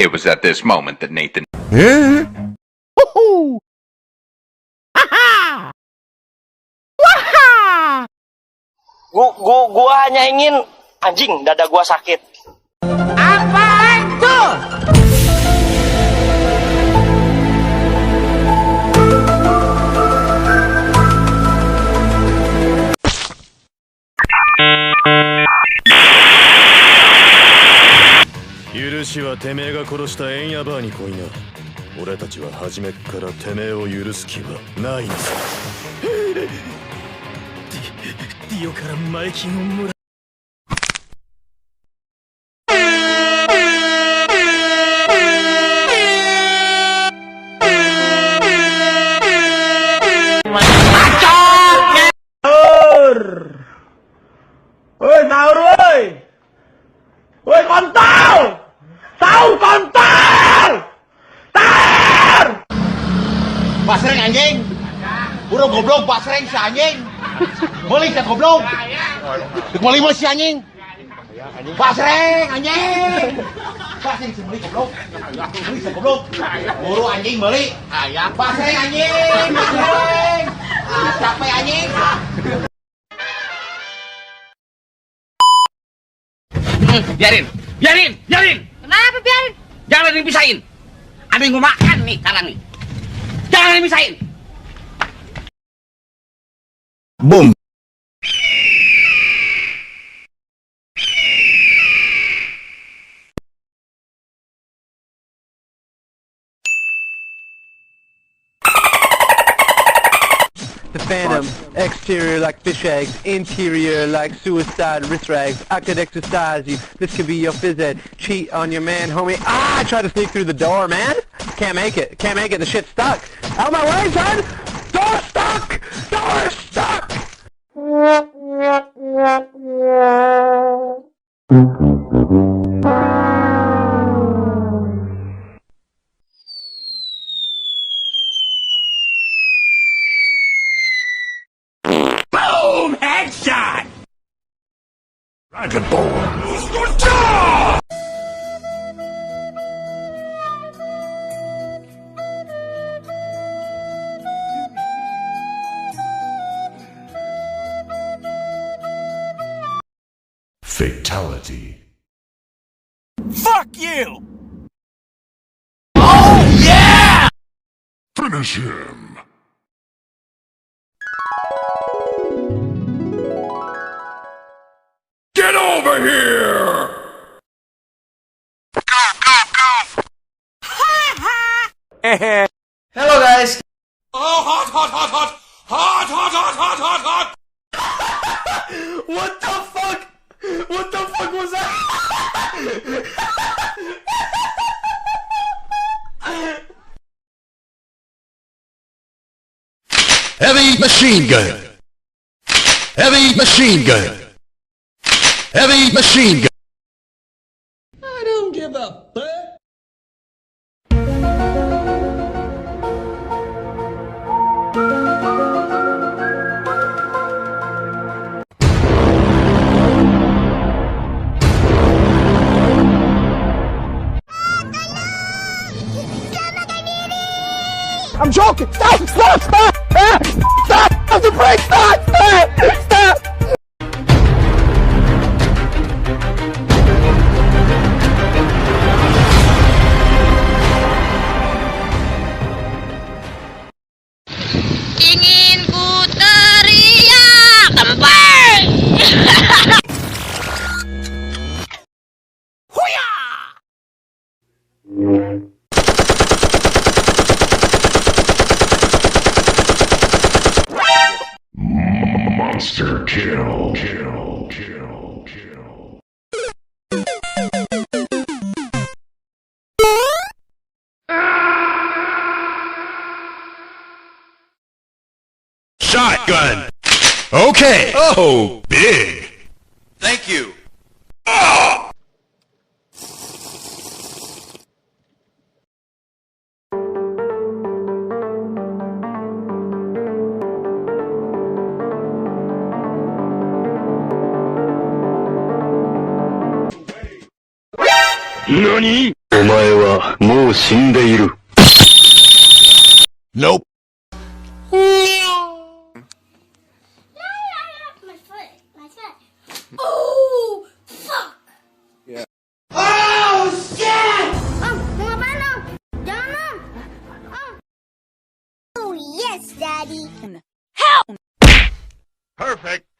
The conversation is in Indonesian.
It was at this moment that Nathan... Gua hanya ingin anjing dada gua sakit. Apaan tuh? Yurushiはてめえが殺したエンヤバーに来いな。俺たちは初めっからてめえを許す気はないのさ。ディオから前金をもらう。Woi, sahur woi. Woi, kontol. Sahur kontol. Sahur. Pak Sreng anjing. Burung goblok Pak Sreng si anjing. Balik ya goblok. Dikembali mah si anjing. Pak Sreng anjing. Pak Sreng si beli goblok. Beli si goblok. Buru anjing beli. Pak Sreng anjing. Pak Sreng. Capek anjing. Biarin. Kenapa biarin? Jangan dipisahin. Ada yang mau makan nih sekarang nih. Jangan dipisahin. Boom. The Phantom, exterior like fish eggs, interior like suicide wrist rags. I could exercise you, this could be your phys ed. Cheat on your man, homie. Ah, I tried to sneak through the door, man. Can't make it, the shit's stuck. Out my way, son! Door stuck! Door stuck! Boom! Headshot. Dragon Ball. Fatality. Fuck you. Oh yeah! Finish him. Get over here! Hello guys. Oh, hot. What the fuck? What the fuck was that? Heavy machine gun. Heavy machine gun. Heavy machine gun. I don't give a fuck. I'm joking! Stop! Stop! Stop! Stop! Stop the brake! Stop! Stop! Stop! Ingin ku teriak tempat. shotgun. Okay. Oh, big. Thank you. NANI? お前はもう死んでいる。Nope. My foot. Oh, fuck. Oh shit! Mau ngapain Om? Jangan Om. Oh yes, Daddy. Perfect.